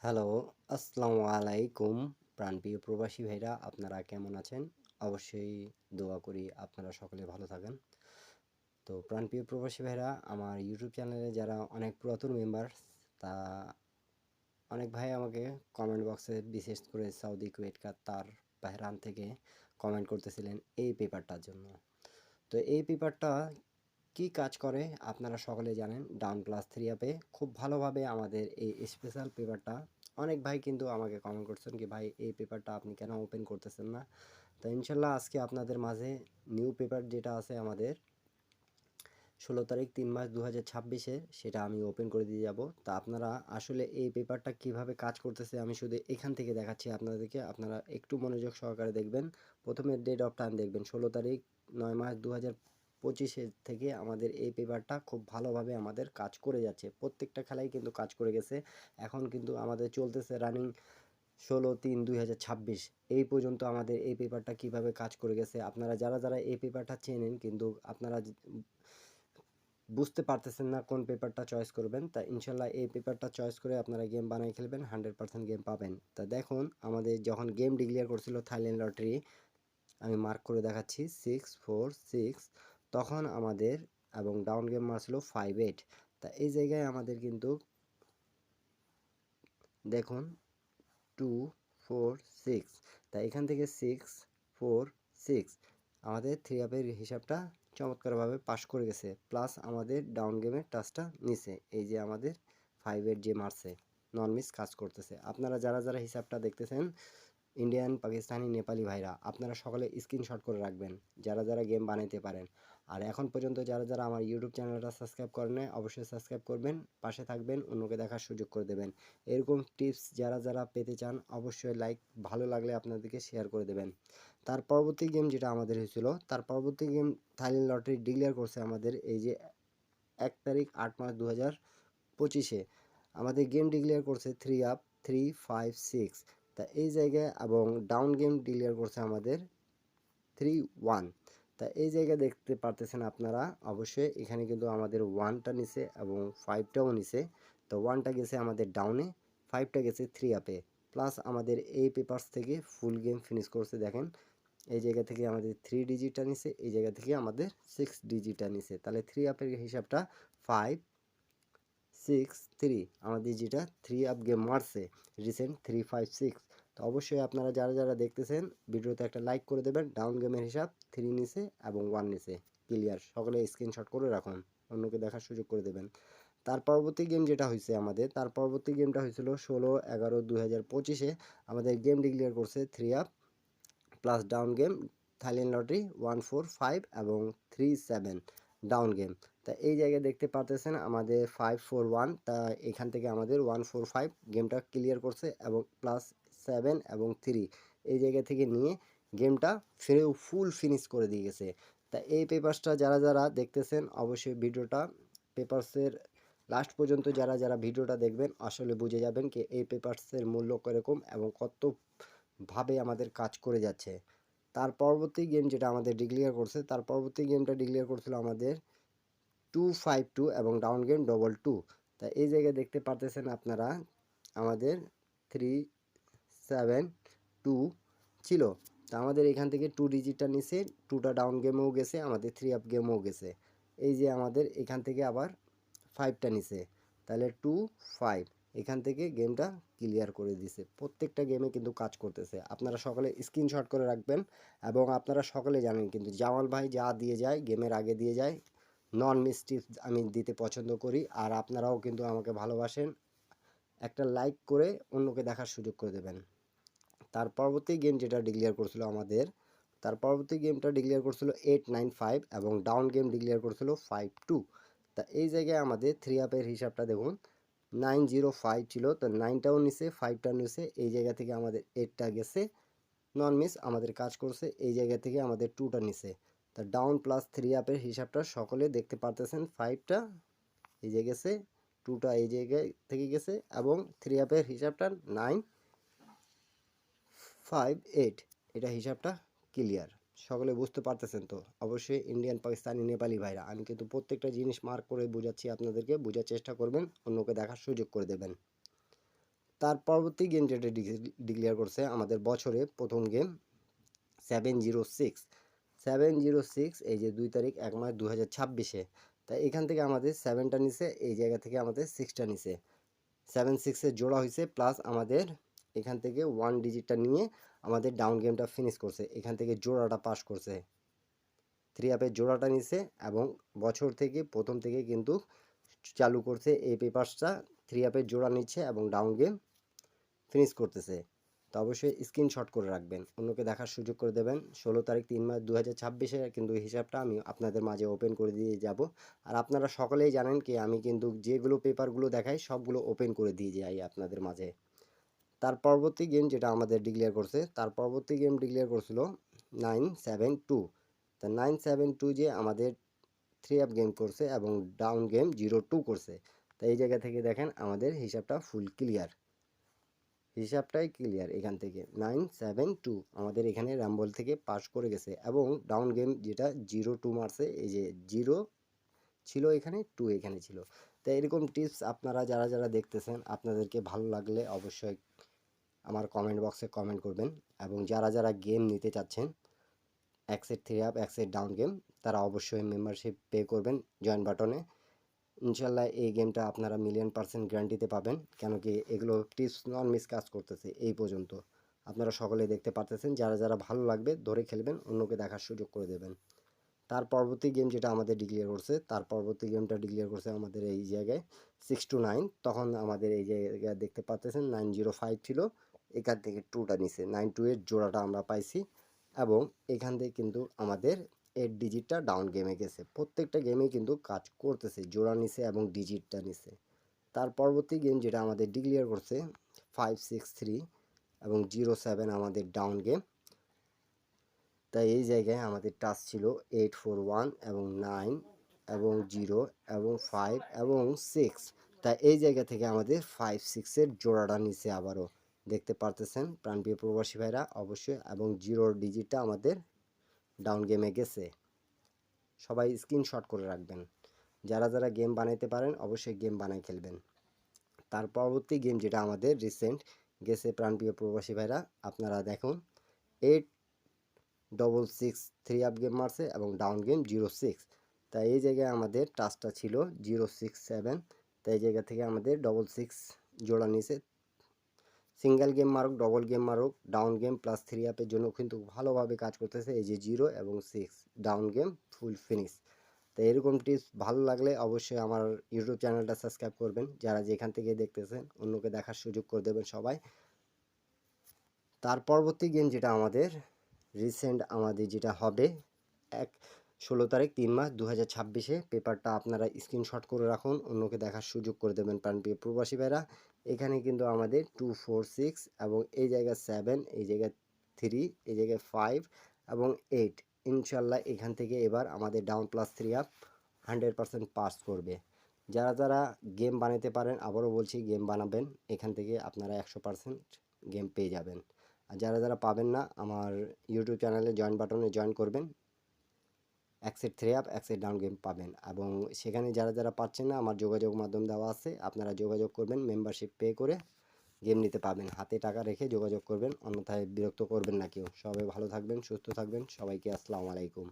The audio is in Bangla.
হ্যালো, আসসালামু আলাইকুম প্রাণপ্রিয় প্রবাসী ভাইরা আপনারা কেমন আছেন? অবশ্যই দোয়া করি আপনারা সকলে ভালো থাকেন। তো প্রাণপ্রিয় প্রবাসী ভাইরা আমার ইউটিউব চ্যানেলে যারা অনেক পুরাতন মেম্বার তা অনেক ভাই আমাকে কমেন্ট বক্সে বিশেষ করে সৌদি, কুয়েত, কাতার, বাহরান থেকে কমেন্ট করতেছিলেন এই পেপারটার জন্য। তো এই পেপারটা কি কাজ করে আপনারা সকলে জানেন। ডাউন প্লাস থ্রি অ্যাপে খুব ভালোভাবে আমাদের এই স্পেশাল পেপারটা অনেক ভাই কিন্তু আমাকে কমেন্ট করছেন কি ভাই এই পেপারটা আপনি কেন ওপেন করতেছেন না। তো ইনশাল্লাহ আজকে আপনাদের মাঝে নিউ পেপার যেটা আছে আমাদের 16 তারিখ 3 মাস 2026-এ সেটা আমি ওপেন করে দিয়ে যাব। তা আপনারা আসলে এই পেপারটা কিভাবে কাজ করতেছে আমি শুধু এখান থেকে দেখাচ্ছি আপনাদেরকে, আপনারা একটু মনোযোগ সহকারে দেখবেন। প্রথমে ডেট অফ টাইম দেখবেন 16 তারিখ 9 মাস 2025 থেকে আমাদের এই পেপারটা খুব ভালোভাবে আমাদের কাজ করে যাচ্ছে। প্রত্যেকটা খেলাই কিন্তু কাজ করে গেছে। এখন কিন্তু আমাদের চলতেছে রানিং 16/3/2026 এই পর্যন্ত আমাদের এই পেপারটা কিভাবে কাজ করে গেছে আপনারা যারা যারা এই পেপারটা চেনেন কিন্তু আপনারা বুঝতে পারতেছেন না কোন পেপারটা চয়েস করবেন। তা ইনশাল্লাহ এই পেপারটা চয়েস করে আপনারা গেম বানাই খেলবেন, 100% গেম পাবেন। তা দেখুন আমাদের যখন গেম ডিক্লেয়ার করছিল থাইল্যান্ড লটারি, আমি মার্ক করে দেখাচ্ছি 646, তখন আমাদের এবং ডাউন গেম মারছিল 58। তা এই জায়গায় আমাদের কিন্তু দেখুন 246, তাই এখান থেকে 646 আমাদের থ্রি আপের হিসাবটা চমৎকারভাবে পাশ করে গেছে। প্লাস আমাদের ডাউন গেমের টাচটা নিচে এই যে আমাদের 5-8 যে মারছে নন মিস কাজ করতেছে। আপনারা যারা যারা হিসাবটা দেখতেছেন ইন্ডিয়ান, পাকিস্তানি, নেপালি ভাইরা আপনারা সকলে স্ক্রিনশট করে রাখবেন যারা যারা গেম বানাইতে পারেন। আর এখন পর্যন্ত যারা যারা আমার ইউটিউব চ্যানেলটা সাবস্ক্রাইব করেন নাই অবশ্যই সাবস্ক্রাইব করবেন, পাশে থাকবেন, অন্যকে দেখার সুযোগ করে দেবেন। এরকম টিপস যারা যারা পেতে চান অবশ্যই লাইক, ভালো লাগলে আপনাদেরকে শেয়ার করে দেবেন। তার পরবর্তী গেম যেটা আমাদের হয়েছিল, তার পরবর্তী গেম থাইল্যান্ড লটারি ডিক্লেয়ার করছে আমাদের এই যে 1 তারিখ 8 মাস 2025-এ আমাদের গেম ডিক্লেয়ার করছে 3 up 356। তা এই জায়গায় এবং ডাউন গেম ডিক্লেয়ার করছে আমাদের 3-1। তা এই জায়গায় দেখতে পারতেছেন আপনারা অবশ্যই এখানে কিন্তু আমাদের 1টা নিছে এবং 5টাও নিছে। তো 1টা গেছে আমাদের ডাউনে, 5টা গেছে 3 আপে। প্লাস আমাদের এই পেপারস থেকে ফুল গেম ফিনিশ করছে দেখেন এই জায়গা থেকে আমাদের 3 ডিজিটটা নিছে, এই জায়গা থেকে আমাদের 6 ডিজিটটা নিছে। তাহলে 3 আপের হিসাবটা 563 আমাদের যেটা 3 আপ গেম মারছে রিসেন্ট 356। তো অবশ্যই আপনারা যারা যারা দেখতেছেন ভিডিওতে একটা লাইক করে দেবেন। ডাউন গেমের হিসাব 3 নিছে এবং 1 নিছে ক্লিয়ার, সকলে স্ক্রিনশট করে রাখুন, অন্যকে দেখার সুযোগ করে দেবেন। তার পরবর্তী গেম যেটা হয়েছে আমাদের, তার পরবর্তী গেমটা হয়েছিল 16/11/2025-এ আমাদের গেম ডিক্লেয়ার করছে 3 up plus down game Thailand lottery 145 এবং 37 ডাউন গেম। তা এই জায়গায় দেখতে পারতেছেন আমাদের 541, তা এখান থেকে আমাদের 145 গেমটা ক্লিয়ার করছে এবং প্লাস 7 এবং 3 এই জায়গা থেকে নিয়ে গেমটা ফিরে ফুল ফিনিশ করে দিয়ে গেছে। তা এই পেপারসটা যারা যারা দেখতেছেন অবশ্যই ভিডিওটা পেপারসের লাস্ট পর্যন্ত যারা যারা ভিডিওটা দেখবেন আসলে বুঝে যাবেন কি এই পেপারসের মূল্য কীরকম এবং কত ভাবে আমাদের কাজ করে যাচ্ছে। তার পরবর্তী গেম যেটা আমাদের ডিক্লেয়ার করছে, তার পরবর্তী গেমটা ডিক্লেয়ার করছিল আমাদের 252 এবং ডাউন গেম 22। তা এই জায়গায় দেখতে পারতেছেন আপনারা আমাদের 372 ছিল। তা আমাদের এখান থেকে 2 ডিজিটটা নিচে, 2টা ডাউন গেমেও গেছে, আমাদের 3 আপ গেমও গেছে। এই যে আমাদের এখান থেকে আবার 5টা নিচে, তাহলে 25 এখান থেকে গেমটা ক্লিয়ার করে দিছে। প্রত্যেকটা গেমে কিন্তু কাজ করতেছে, আপনারা সকলে স্ক্রিনশট করে রাখবেন। এবং আপনারা সকলে জানেন কিন্তু জামাল ভাই যা দিয়ে যায় গেমের আগে দিয়ে যায় নন মিস টিপস আমি দিতে পছন্দ করি। আর আপনারাও কিন্তু আমাকে ভালোবাসেন, একটা লাইক করে অন্যকে দেখার সুযোগ করে দেবেন। তার পরবর্তী গেম যেটা ডিক্লেয়ার করছিল আমাদের, তার পরবর্তী গেমটা ডিক্লেয়ার করছিল 895 এবং ডাউন গেম ডিক্লেয়ার করছিল 52। তা এই জায়গায় আমাদের 3 আপের হিসাবটা দেখুন 905 ছিল, তো 9টাও নিছে 5টা নিছে, এই জায়গা থেকে আমাদের 8টা গেছে নন মিস আমাদের কাজ করছে, এই জায়গা থেকে আমাদের 2টা নিছে। তা ডাউন প্লাস 3 আপের হিসাবটা সকলে দেখতে পারতেছেন 5টা এই যে গেছে, 2টা এই জায়গায় থেকে গেছে এবং 3 আপের হিসাবটা 958, এটা হিসাবটা ক্লিয়ার, সকলে বুঝতে পারতেছেন তো। অবশ্যই ইন্ডিয়ান, পাকিস্তানি, নেপালি ভাইরা আমি কিন্তু প্রত্যেকটা জিনিস মার্ক করে বোঝাচ্ছি আপনাদেরকে, বোঝার চেষ্টা করবেন, অন্যকে দেখার সুযোগ করে দেবেন। তার পরবর্তী গেম যেটা ডিক্লেয়ার করছে আমাদের বছরে প্রথম গেম 706 এই যে 2 তারিখ 1 মাস 2026-এ। তাই এখান থেকে আমাদের 7টা নিছে, এই জায়গা থেকে আমাদের 6টা নিছে, 7-6-এর জোড়া হয়েছে, প্লাস আমাদের এখান থেকে 1 ডিজিটটা নিয়ে আমাদের ডাউন গেমটা ফিনিশ করছে, এখান থেকে জোড়াটা পাস করছে, 3 আপের জোড়াটা নিছে এবং বছর থেকে প্রথম থেকে কিন্তু চালু করছে এই পেপারসটা, 3 আপের জোড়া নিচ্ছে এবং ডাউন গেম ফিনিশ করতেছে। তো অবশ্যই স্ক্রিনশট করে রাখবেন, অন্যকে দেখার সুযোগ করে দেবেন। 16 তারিখ 3 মাস 2026-এ কিন্তু হিসাবটা আমি আপনাদের মাঝে ওপেন করে দিয়ে যাব। আর আপনারা সকলেই জানেন কি আমি কিন্তু যেগুলো পেপারগুলো দেখাই সবগুলো ওপেন করে দিয়ে যাই আপনাদের মাঝে। তার পরবর্তী গেম যেটা আমাদের ডিক্লেয়ার করছে, তার পরবর্তী গেম ডিক্লেয়ার করছিল 972। তা 972 যে আমাদের 3 আপ গেম করছে এবং ডাউন গেম 02 করছে। তাই এই জায়গা থেকে দেখেন আমাদের হিসাবটা ফুল ক্লিয়ার, হিসাবটাই ক্লিয়ার। এখান থেকে 972 আমাদের এখানে র্যাম্বল থেকে পাস করে গেছে এবং ডাউন গেম যেটা 02 মারছে, এই যে 0 ছিল এখানে, 2 এখানে ছিল। তাই এরকম টিপস আপনারা যারা যারা দেখতেছেন আপনাদেরকে ভালো লাগলে অবশ্যই আমার কমেন্ট বক্সে কমেন্ট করবেন, এবং যারা যারা গেম নিতে চাচ্ছেন অ্যাক্সেট 3 আপ অ্যাক্সেট ডাউন গেম, তারা অবশ্যই মেম্বারশিপ পে করবেন জয়েন বাটনে। ইনশাল্লাহ এই গেমটা আপনারা মিলিয়ন% গ্যারান্টিতে পাবেন, কেন কি এগুলো টিপস নন মিস কাজ করতেছে এই পর্যন্ত, আপনারা সকলে দেখতে পারতেছেন। যারা যারা ভালো লাগবে ধরে খেলবেন, অন্যকে দেখার সুযোগ করে দেবেন। তার পরবর্তী গেম যেটা আমাদের ডিক্লেয়ার করছে, তার পরবর্তী গেমটা ডিক্লেয়ার করছে আমাদের এই জায়গায় 6-9। তখন আমাদের এই জায়গায় দেখতে পাচ্ছেন 905 ছিল, এখান থেকে 2টা নিছে, 92 এর জোড়াটা আমরা পাইছি এবং এখান থেকে কিন্তু আমাদের 8 ডিজিটটা ডাউন গেমে গেছে। প্রত্যেকটা গেমেই কিন্তু কাজ করতেছে, জোড়া নিছে এবং ডিজিটটা নিছে। তার পরবর্তী গেম যেটা আমাদের ডিক্লেয়ার করছে 563 এবং 07 আমাদের ডাউন গেম। তাই এই জায়গায় আমাদের টাচ ছিল 841 এবং 9 এবং 0 এবং 5 এবং 6। তাই এই জায়গা থেকে আমাদের 5-6-এর জোড়াটা নিচে আবারও দেখতে পারতেছেন প্রাণপ্রিয় প্রবাসী ভাইরা অবশ্যই, এবং 0 ডিজিটটা আমাদের ডাউন গেমে গেছে। সবাই স্ক্রিনশট করে রাখবেন, যারা যারা গেম বানাইতে পারেন অবশ্যই গেম বানাই খেলবেন। তার পরবর্তী গেম যেটা আমাদের রিসেন্ট গেছে প্রাণপ্রিয় প্রবাসী ভাইরা, আপনারা দেখুন 866 3 আপ গেম মারছে এবং ডাউন গেম 06। তাই এই জায়গায় আমাদের টাচটা ছিল 067। তাই এই জায়গা থেকে আমাদের 66 জোড়া নিছে, সিঙ্গেল গেম মারুক ডবল গেম মারুক ডাউন গেম প্লাস 3 আপের জন্য কিন্তু ভালোভাবে কাজ করতেছে। এই যে 0 এবং 6 ডাউন গেম ফুল ফিনিশ। তো এরকম টিপস ভালো লাগলে অবশ্যই আমার ইউটিউব চ্যানেলটা সাবস্ক্রাইব করবেন, যারা যেখান থেকে দেখতেছেন অন্যকে দেখার সুযোগ করে দেবেন সবাই। তার পরবর্তী গেম যেটা আমাদের রিসেন্ট আমাদের যেটা হবে 16 তারিখ 3 মাস 2026-এ, পেপারটা আপনারা স্ক্রিনশট করে রাখুন, অন্যকে দেখার সুযোগ করে দেবেন প্রাণপ্রিয় প্রবাসী ভাইরা। এখানে কিন্তু আমাদের 246 এবং এই জায়গায় 7, এই জায়গায় 3, এই জায়গায় 5 এবং 8। ইনশাল্লাহ এখান থেকে এবার আমাদের ডাউন প্লাস 3 আপ 100% পাস করবে। যারা যারা গেম বানাতে পারেন, আবারও বলছি গেম বানাবেন, এখান থেকে আপনারা 100% গেম পেয়ে যাবেন। আর যারা যারা পাবেন না, আমার ইউটিউব চ্যানেলে জয়েন বাটনে জয়েন করবেন, অ্যাক্সেট 3 আপ অ্যাক্সেট ডাউন গেম পাবেন। এবং সেখানে যারা যারা পাচ্ছেন না, আমার যোগাযোগ মাধ্যম দেওয়া আছে, আপনারা যোগাযোগ করবেন, মেম্বারশিপ পে করে গেম নিতে পাবেন। হাতে টাকা রেখে যোগাযোগ করবেন, অন্যথায় বিরক্ত করবেন না কেউ। সবাই ভালো থাকবেন, সুস্থ থাকবেন, সবাইকে আসসালামু আলাইকুম।